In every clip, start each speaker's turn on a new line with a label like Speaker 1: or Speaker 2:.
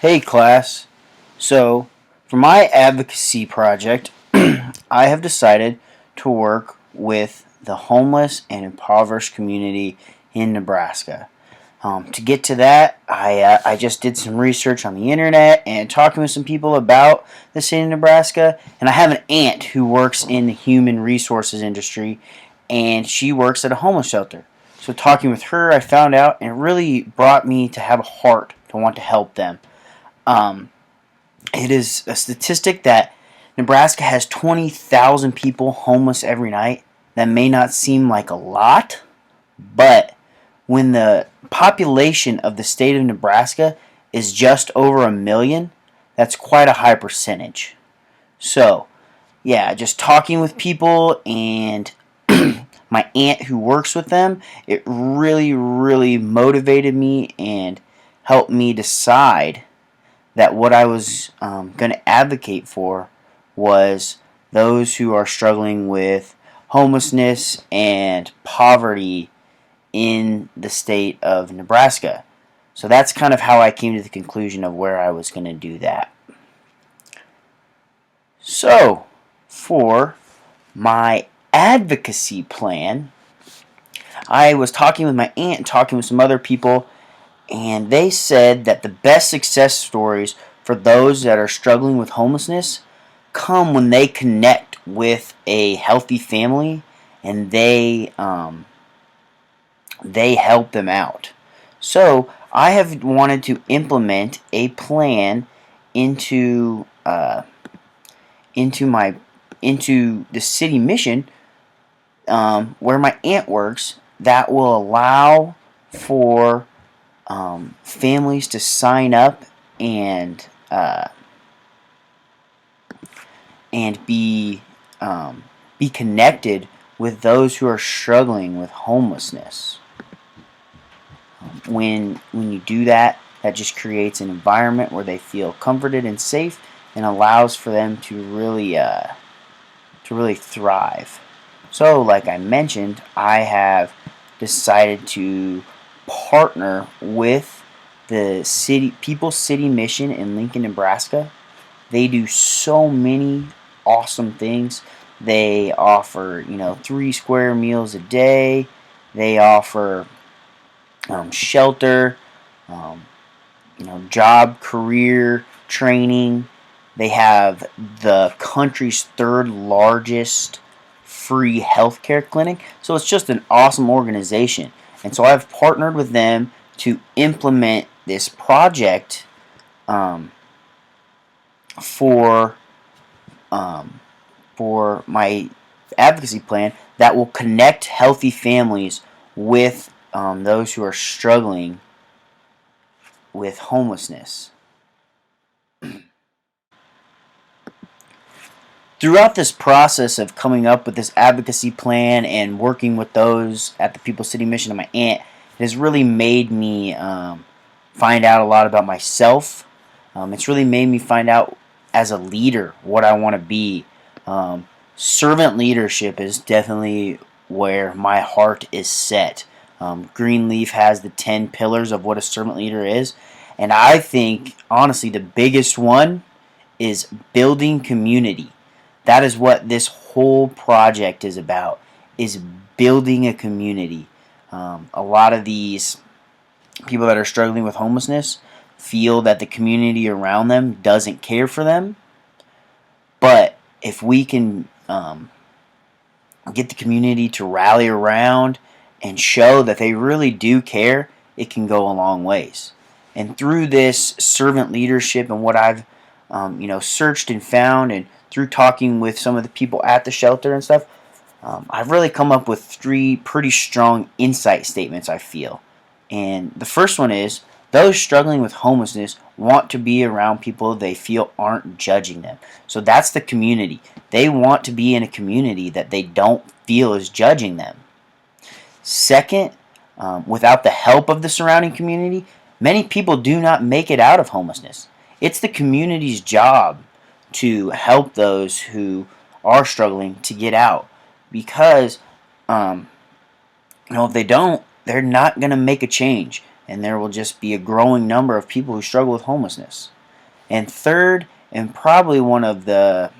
Speaker 1: Hey class, so for my advocacy project, I have decided to work with the homeless and impoverished community in Nebraska. To get to that, I just did some research on the internet and talking with some people about the state of Nebraska. And I have an aunt who works in the human resources industry, and she works at a homeless shelter. So talking with her, I found out, and it really brought me to have a heart to want to help them. Um, it is a statistic that Nebraska has 20,000 people homeless every night. That may not seem like a lot, but when the population of the state of Nebraska is just over 1 million, that's quite a high percentage. So, yeah, just talking with people and my aunt who works with them, it really motivated me and helped me decide that what I was going to advocate for was those who are struggling with homelessness and poverty in the state of Nebraska. So that's kind of how I came to the conclusion of where I was going to do that. So, for my advocacy plan, I was talking with my aunt and talking with some other people, and they said that the best success stories for those that are struggling with homelessness come when they connect with a healthy family and they help them out. So I have wanted to implement a plan into into the city mission where my aunt works that will allow for families to sign up and uh, and be connected with those who are struggling with homelessness. When you do that, that just creates an environment where they feel comforted and safe, and allows for them to really thrive. So, like I mentioned, I have decided to partner with the People's City Mission in Lincoln, Nebraska. They do so many awesome things. They offer, 3 square meals a day. They offer shelter, um, job, career training. They have the country's third largest free healthcare clinic. So it's just an awesome organization. And so I've partnered with them to implement this project um, for um, for my advocacy plan that will connect healthy families with those who are struggling with homelessness. Throughout this process of coming up with this advocacy plan and working with those at the People's City Mission and my aunt, it has really made me find out a lot about myself. It's really made me find out as a leader what I want to be. Servant leadership is definitely where my heart is set. Greenleaf has the 10 pillars of what a servant leader is, and I think honestly the biggest one is building community. That is what this whole project is about, is building a community. A lot of these people that are struggling with homelessness feel that the community around them doesn't care for them. But if we can get the community to rally around and show that they really do care, it can go a long ways. And through this servant leadership and what I've searched and found, and through talking with some of the people at the shelter and stuff, I've really come up with 3 pretty strong insight statements, I feel. And the first one is those struggling with homelessness want to be around people they feel aren't judging them. So that's the community. They want to be in a community that they don't feel is judging them. Second, without the help of the surrounding community, many people do not make it out of homelessness. It's the community's job to help those who are struggling to get out, because if they don't, they're not going to make a change. and there will just be a growing number of people who struggle with homelessness. And third, and probably one of the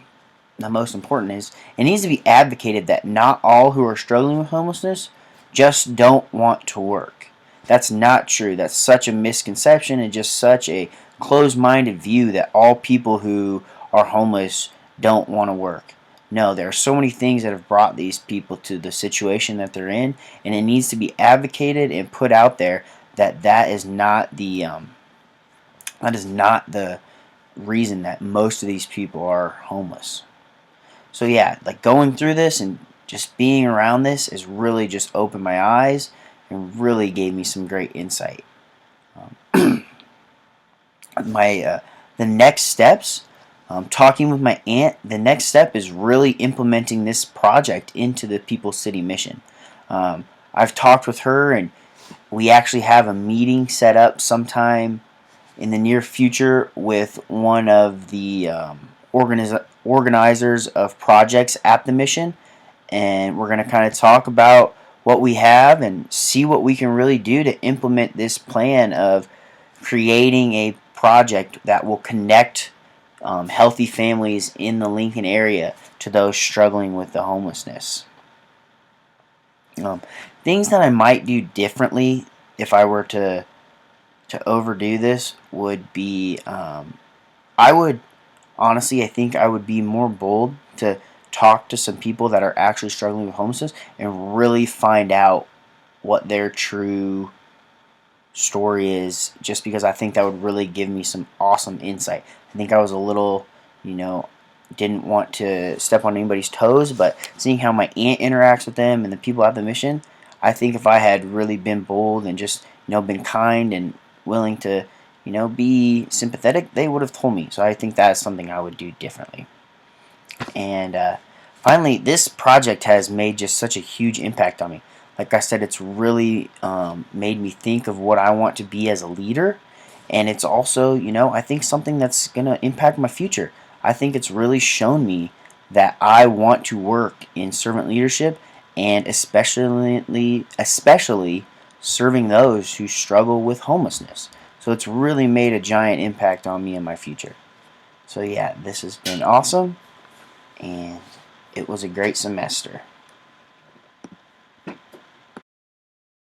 Speaker 1: most important, is it needs to be advocated that not all who are struggling with homelessness just don't want to work. That's not true. That's such a misconception and just such a closed-minded view that all people who are homeless don't want to work. No, there are so many things that have brought these people to the situation that they're in, and it needs to be advocated and put out there that that is not the reason that most of these people are homeless. So yeah, like going through this and just being around this has really just opened my eyes and really gave me some great insight. The next steps, talking with my aunt, the next step is really implementing this project into the People's City mission. I've talked with her, and we actually have a meeting set up sometime in the near future with one of the organizers of projects at the mission, and we're going to kind of talk about what we have and see what we can really do to implement this plan of creating a project that will connect healthy families in the Lincoln area to those struggling with the homelessness. Things that I might do differently if I were to overdo this would be, I would honestly, I think I would be more bold to talk to some people that are actually struggling with homelessness and really find out what their true story is, just because I think that would really give me some awesome insight. I think I was a little, didn't want to step on anybody's toes, but seeing how my aunt interacts with them and the people at the mission, I think if I had really been bold and just, been kind and willing to, be sympathetic, they would have told me. So I think that's something I would do differently. And finally, this project has made just such a huge impact on me. Like I said, it's really made me think of what I want to be as a leader. And it's also, I think something that's going to impact my future. I think it's really shown me that I want to work in servant leadership, and especially serving those who struggle with homelessness. So it's really made a giant impact on me in my future. So yeah, this has been awesome, and it was a great semester.